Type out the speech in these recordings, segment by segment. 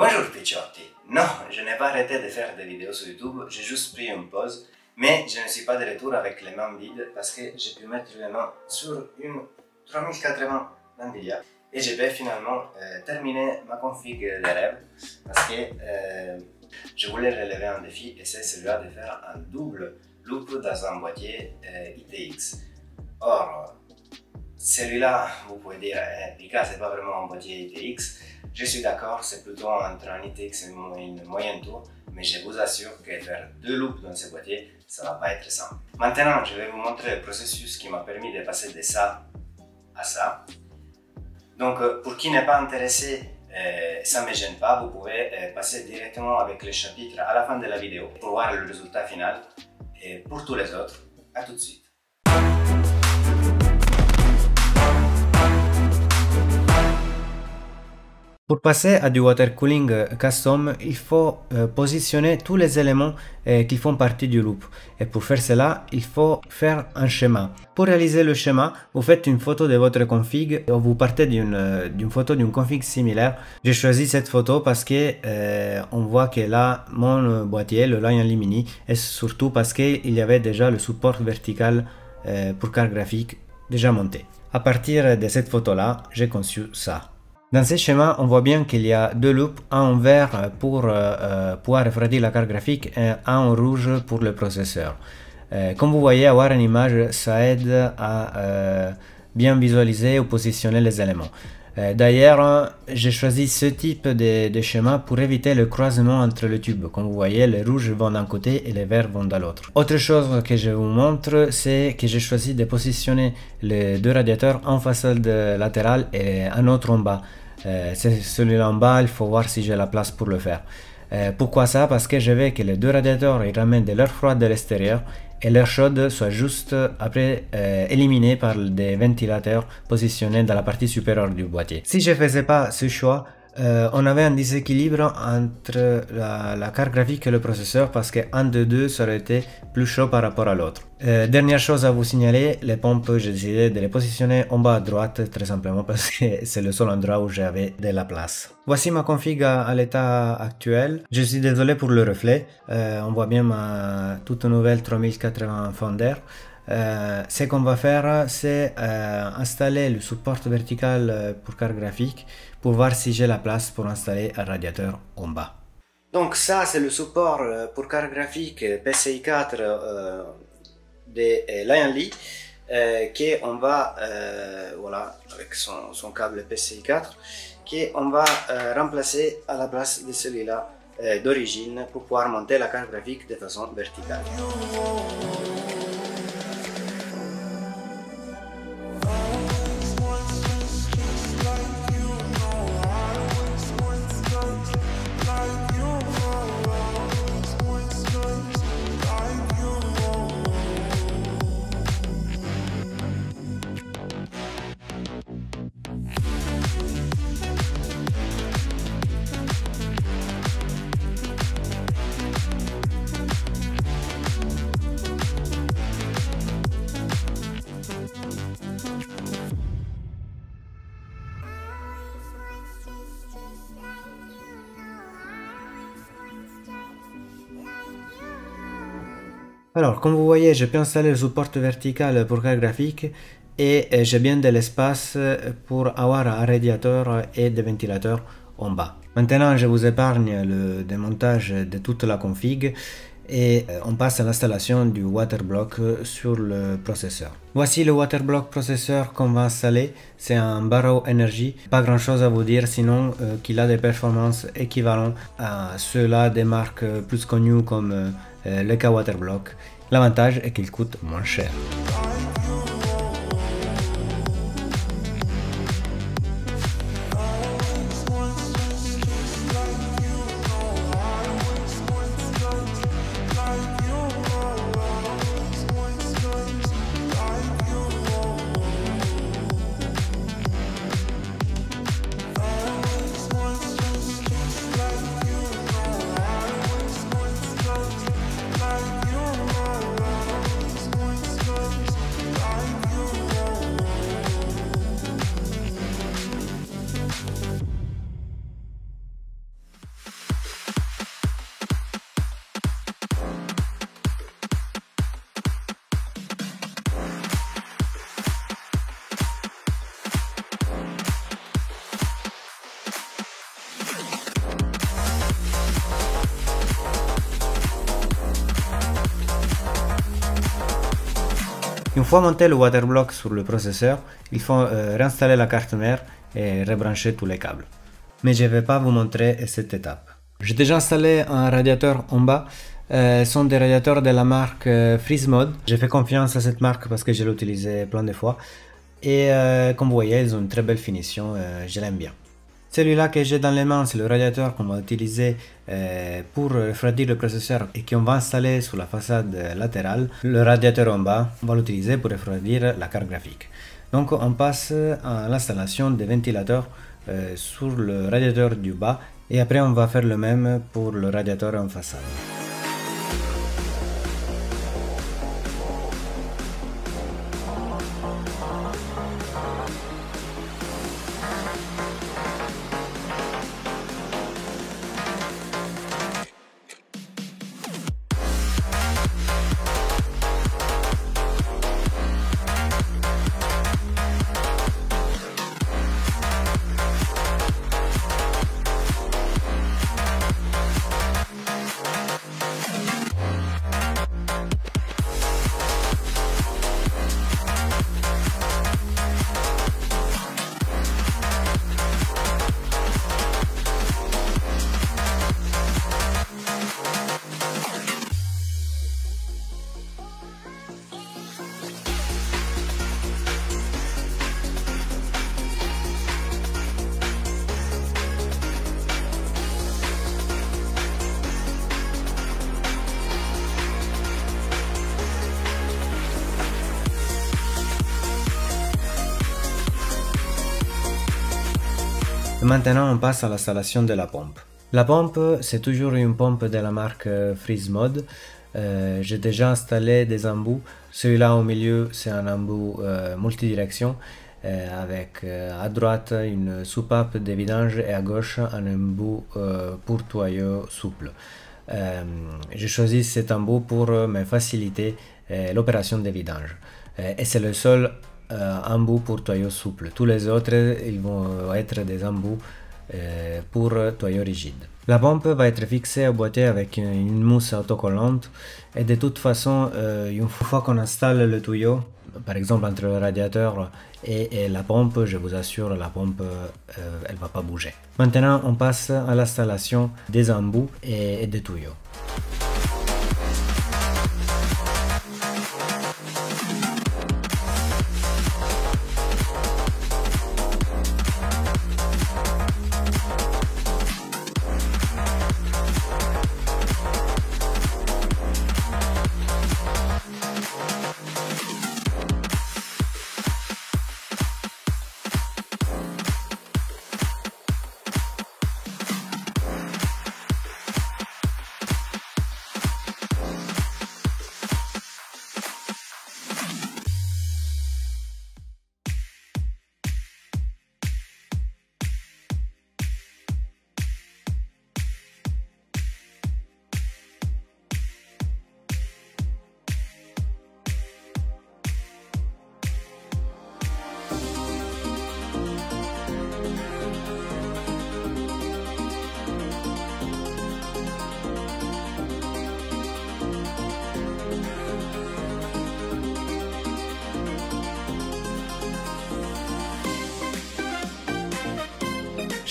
Bonjour Picciotti. Non, je n'ai pas arrêté de faire des vidéos sur YouTube, j'ai juste pris une pause, mais je ne suis pas de retour avec les mains vides parce que j'ai pu mettre les mains sur une 3080 d'Nvidia et je vais finalement terminer ma config de rêve parce que je voulais relever un défi et c'est celui-là de faire un double loop dans un boîtier ITX. Or, celui-là, vous pouvez dire, Pika, c'est pas vraiment un boîtier ITX. Je suis d'accord, c'est plutôt entre un ITX et une moyenne tour, mais je vous assure que faire deux loops dans ce boîtier, ça va pas être simple. Maintenant, je vais vous montrer le processus qui m'a permis de passer de ça à ça. Donc, pour qui n'est pas intéressé, ça ne me gêne pas, vous pouvez passer directement avec le chapitre à la fin de la vidéo pour voir le résultat final. Et pour tous les autres, à tout de suite. Pour passer à du water cooling custom, il faut positionner tous les éléments qui font partie du loop. Et pour faire cela, il faut faire un schéma. Pour réaliser le schéma, vous faites une photo de votre config et vous partez d'une photo d'une config similaire. J'ai choisi cette photo parce que on voit que là, mon boîtier, le Lion Lee Mini, et surtout parce qu'il y avait déjà le support vertical pour carte graphique déjà monté. À partir de cette photo-là, j'ai conçu ça. Dans ce schéma, on voit bien qu'il y a deux loops, un en vert pour pouvoir refroidir la carte graphique et un en rouge pour le processeur. Comme vous voyez, avoir une image, ça aide à bien visualiser ou positionner les éléments. D'ailleurs, j'ai choisi ce type de schéma pour éviter le croisement entre les tubes. Comme vous voyez, les rouges vont d'un côté et les verts vont de l'autre. Autre chose que je vous montre, c'est que j'ai choisi de positionner les deux radiateurs en façade latérale et un autre en bas. C'est celui-là en bas, il faut voir si j'ai la place pour le faire. Pourquoi ça? Parce que je veux que les deux radiateurs ils ramènent de l'air froid de l'extérieur et l'air chaud soit juste après éliminé par des ventilateurs positionnés dans la partie supérieure du boîtier. Si je ne faisais pas ce choix, on avait un déséquilibre entre la carte graphique et le processeur parce qu'un de deux ça aurait été plus chaud par rapport à l'autre. Dernière chose à vous signaler, les pompes, j'ai décidé de les positionner en bas à droite très simplement parce que c'est le seul endroit où j'avais de la place. Voici ma config à l'état actuel. Je suis désolé pour le reflet, on voit bien ma toute nouvelle 3080 Founder. Ce qu'on va faire, c'est installer le support vertical pour carte graphique pour voir si j'ai la place pour installer un radiateur en bas. Donc ça, c'est le support pour carte graphique PCI 4 de Lion Lee qu'on va, voilà, avec son câble PCI 4 qu'on va remplacer à la place de celui-là d'origine pour pouvoir monter la carte graphique de façon verticale. Alors, comme vous voyez, j'ai pu installer le support vertical pour carte graphique et j'ai bien de l'espace pour avoir un radiateur et des ventilateurs en bas. Maintenant, je vous épargne le démontage de toute la config et on passe à l'installation du Waterblock sur le processeur. Voici le Waterblock processeur qu'on va installer, c'est un Barrow Energy. Pas grand chose à vous dire sinon qu'il a des performances équivalentes à ceux-là des marques plus connues comme le Waterblock. L'avantage est qu'il coûte moins cher. Une fois monté le waterblock sur le processeur, il faut réinstaller la carte mère et rebrancher tous les câbles. Mais je ne vais pas vous montrer cette étape. J'ai déjà installé un radiateur en bas. Ce sont des radiateurs de la marque Freeze-Mode. J'ai fait confiance à cette marque parce que je l'ai utilisé plein de fois. Et comme vous voyez, ils ont une très belle finition, je l'aime bien. Celui-là que j'ai dans les mains, c'est le radiateur qu'on va utiliser pour refroidir le processeur et qu'on va installer sur la façade latérale. Le radiateur en bas, on va l'utiliser pour refroidir la carte graphique. Donc on passe à l'installation des ventilateurs sur le radiateur du bas et après on va faire le même pour le radiateur en façade. Maintenant, on passe à l'installation de la pompe. La pompe, c'est toujours une pompe de la marque Freeze-Mode. J'ai déjà installé des embouts. Celui-là au milieu, c'est un embout multidirection avec à droite une soupape de vidange et à gauche un embout pour tuyau souple. J'ai choisi cet embout pour me faciliter l'opération de vidange. Et c'est le seul embout pour tuyau souple. Tous les autres, ils vont être des embouts pour tuyau rigide. La pompe va être fixée au boîtier avec une mousse autocollante et de toute façon, une fois qu'on installe le tuyau, par exemple entre le radiateur et la pompe, je vous assure, la pompe elle va pas bouger. Maintenant, on passe à l'installation des embouts et des tuyaux.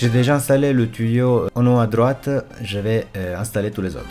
J'ai déjà installé le tuyau en haut à droite, je vais installer tous les autres.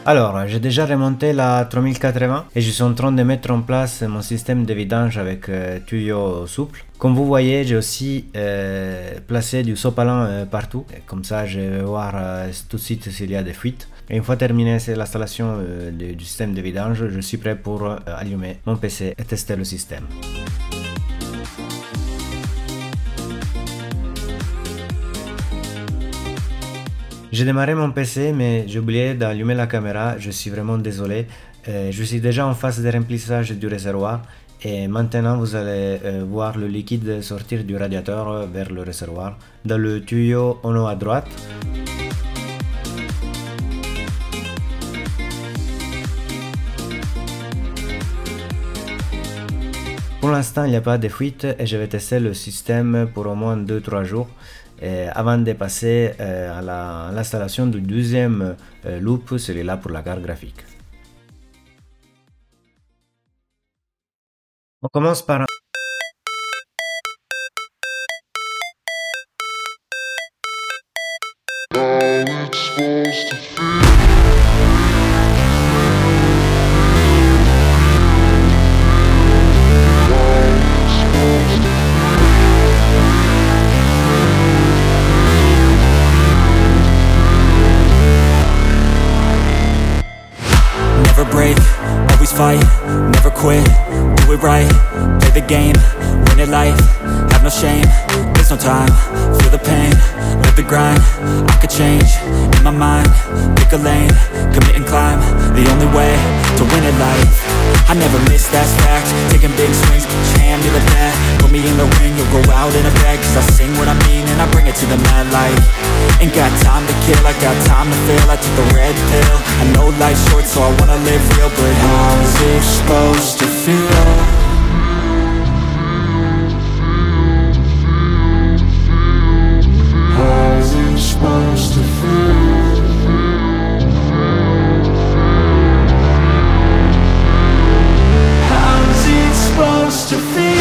Alors, j'ai déjà remonté la 3080 et je suis en train de mettre en place mon système de vidange avec tuyau souple. Comme vous voyez, j'ai aussi placé du sopalin partout. Et comme ça, je vais voir tout de suite s'il y a des fuites. Et une fois terminée l'installation du système de vidange, je suis prêt pour allumer mon PC et tester le système. J'ai démarré mon PC mais j'ai oublié d'allumer la caméra, je suis vraiment désolé. Je suis déjà en phase de remplissage du réservoir et maintenant vous allez voir le liquide sortir du radiateur vers le réservoir dans le tuyau en haut à droite. Pour l'instant il n'y a pas de fuite et je vais tester le système pour au moins 2-3 jours. Avant de passer à l'installation du deuxième loop, celui-là pour la carte graphique. On commence par Never break, always fight, never quit, do it right, play the game, win it life, have no shame, there's no time, feel the pain, live the grind, I could change, in my mind, pick a lane, commit and climb, the only way to win it life. I never miss, that's fact, taking big swings, put your hand to the bat, put me in the ring, you'll go out in a bag, cause I sing what I mean and I bring it to the mad light. Ain't got time to kill, I got time to feel, I took the red pill, I know life's short so I wanna live real, but how's it supposed to feel? How's it supposed to feel? How's it supposed to feel?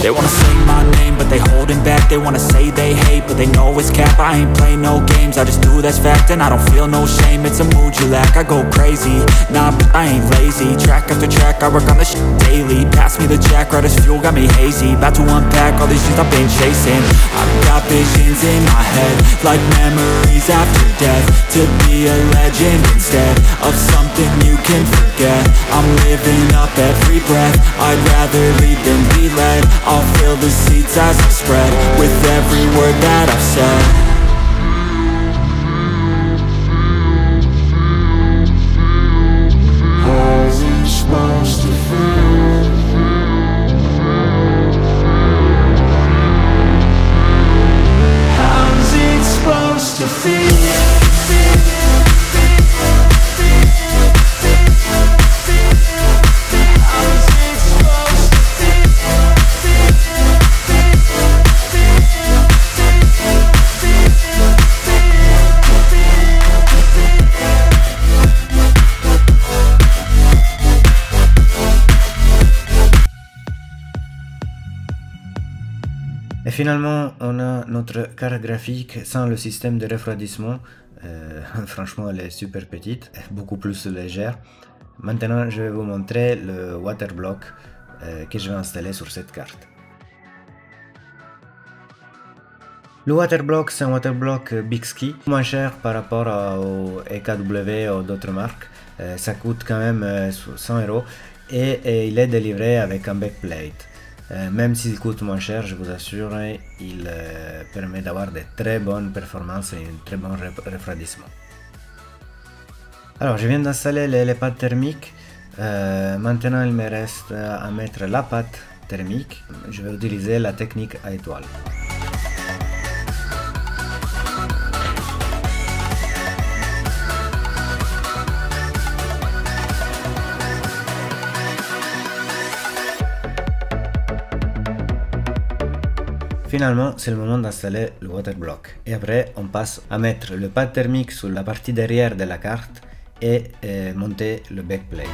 They wanna say my name, but they holding back. They wanna say they hate, but they know it's cap. I ain't play no games, I just do that's fact. And I don't feel no shame, it's a mood you lack. I go crazy, nah, but I ain't lazy. Track after track, I work on this shit daily. Pass me the jack, right as fuel, got me hazy. About to unpack all these things I've been chasing. I've got visions in my head, like memories after death. To be a legend instead of something you can forget. I'm living up every breath, I'd rather lead than be led. I'll fill the seats as I spread with every word that I've said. How's it supposed to feel? How's it supposed to feel? Et finalement, on a notre carte graphique sans le système de refroidissement. Franchement, elle est super petite, beaucoup plus légère. Maintenant, je vais vous montrer le waterblock que je vais installer sur cette carte. Le waterblock, c'est un waterblock Bixkey, moins cher par rapport au EKW ou d'autres marques. Ça coûte quand même 100 € et il est délivré avec un backplate. Même s'il coûte moins cher, je vous assure, il permet d'avoir de très bonnes performances et un très bon refroidissement. Alors, je viens d'installer les pattes thermiques. Maintenant, il me reste à mettre la pâte thermique. Je vais utiliser la technique à étoile. Finalement, c'est le moment d'installer le waterblock. Et après, on passe à mettre le pad thermique sur la partie derrière de la carte et monter le backplate.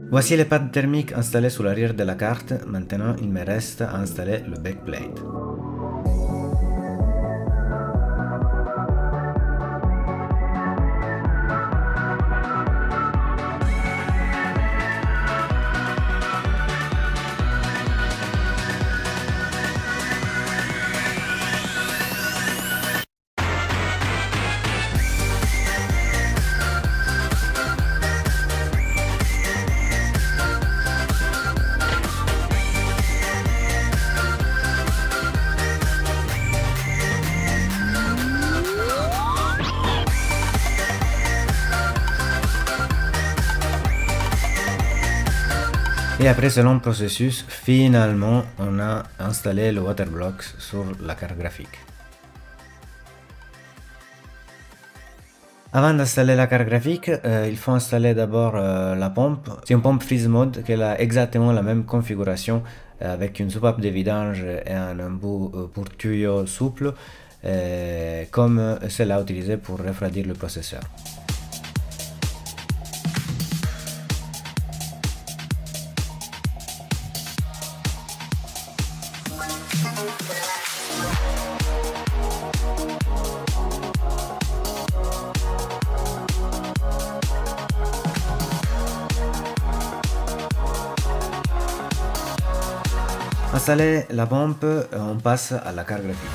Voici les pads thermiques installées sous l'arrière de la carte. Maintenant, il me reste à installer le backplate. Et après ce long processus, finalement, on a installé le Waterblocks sur la carte graphique. Avant d'installer la carte graphique, il faut installer d'abord la pompe. C'est une pompe Freeze Mode qui a exactement la même configuration avec une soupape de vidange et un embout pour tuyau souple comme celle-là utilisée pour refroidir le processeur. Installer la pompe, on passe à la carte graphique.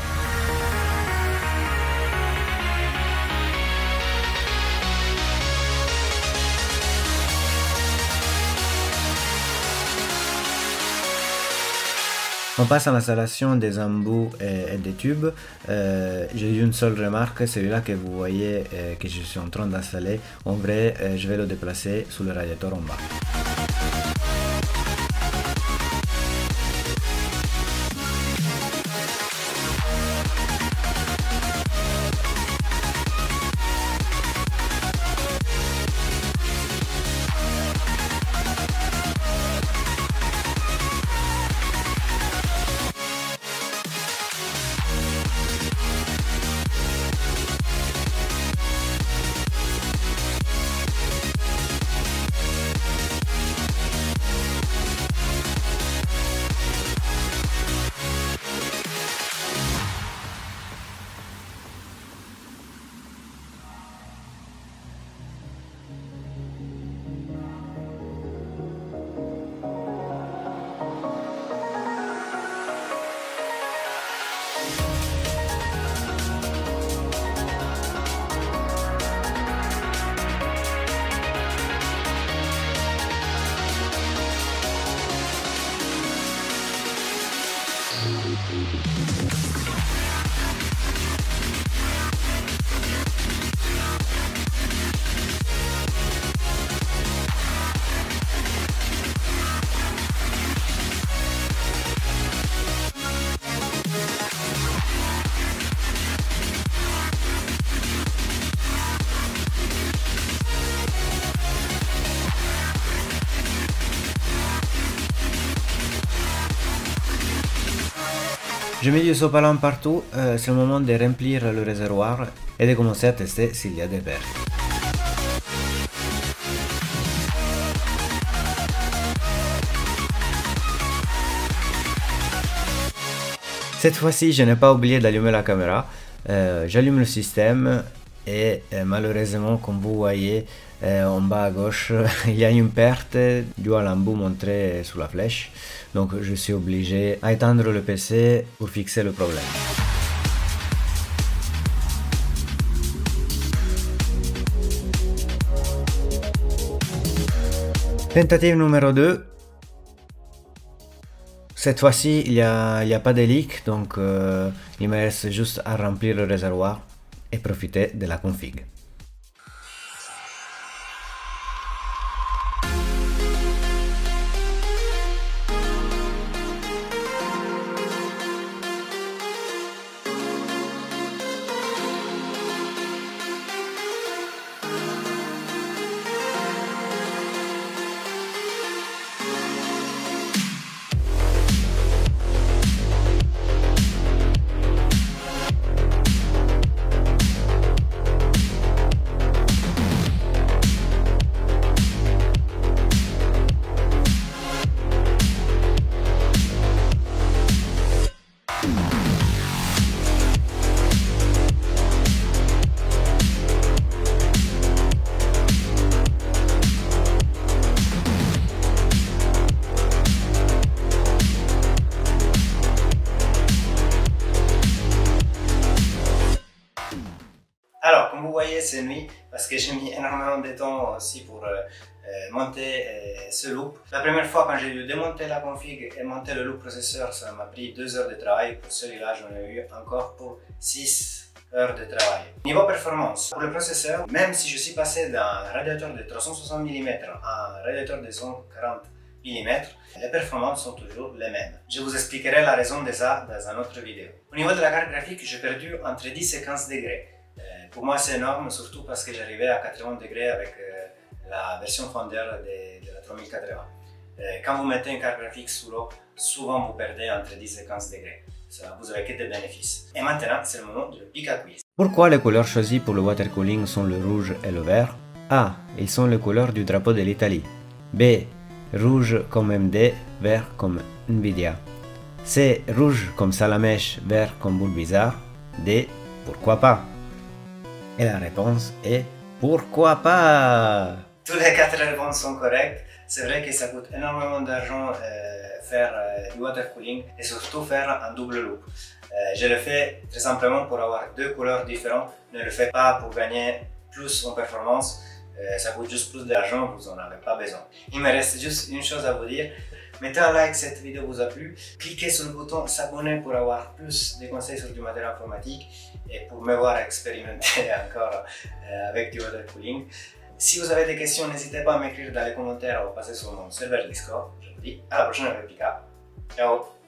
On passe à l'installation des embouts et des tubes. J'ai une seule remarque, celui-là que vous voyez que je suis en train d'installer. En vrai, je vais le déplacer sous le radiateur en bas. Je mets du sopalin partout, c'est le moment de remplir le réservoir et de commencer à tester s'il y a des pertes. Cette fois-ci, je n'ai pas oublié d'allumer la caméra. J'allume le système et malheureusement, comme vous voyez en bas à gauche, il y a une perte due à l'embout montré sous la flèche. Donc je suis obligé à éteindre le PC pour fixer le problème. Tentative numéro 2. Cette fois-ci, il n'y a pas de leak, donc il me reste juste à remplir le réservoir et profiter de la config. Alors, comme vous voyez, c'est nuit parce que j'ai mis énormément de temps aussi pour monter ce loop. La première fois, quand j'ai dû démonter la config et monter le loop processeur, ça m'a pris 2 heures de travail. Pour celui-là, j'en ai eu encore pour 6 heures de travail. Niveau performance, pour le processeur, même si je suis passé d'un radiateur de 360 mm à un radiateur de 140 mm, les performances sont toujours les mêmes. Je vous expliquerai la raison de ça dans une autre vidéo. Au niveau de la carte graphique, j'ai perdu entre 10 et 15 degrés. Pour moi, c'est énorme, surtout parce que j'arrivais à 80 degrés avec la version Founder de la 3080. Quand vous mettez une carte graphique sous l'eau, souvent vous perdez entre 10 et 15 degrés. Ça, vous avez que des bénéfices. Et maintenant, c'est le moment de Pika Quiz. Pourquoi les couleurs choisies pour le water cooling sont le rouge et le vert? A. Ils sont les couleurs du drapeau de l'Italie. B. Rouge comme MD, vert comme Nvidia. C. Rouge comme Salamèche, vert comme Bulbizarre. D. Pourquoi pas? Et la réponse est pourquoi pas? Tous les 4 réponses sont correctes. C'est vrai que ça coûte énormément d'argent faire du water cooling et surtout faire un double loop. Je le fais très simplement pour avoir 2 couleurs différentes. Ne le faites pas pour gagner plus en performance. Ça coûte juste plus d'argent, vous n'en avez pas besoin. Il me reste juste une chose à vous dire. Mettez un like si cette vidéo vous a plu. Cliquez sur le bouton s'abonner pour avoir plus de conseils sur du matériel informatique et pour me voir expérimenter encore avec du water cooling. Si vous avez des questions, n'hésitez pas à m'écrire dans les commentaires ou passer sur mon serveur Discord. Je vous dis à la prochaine avec Pika. Ciao!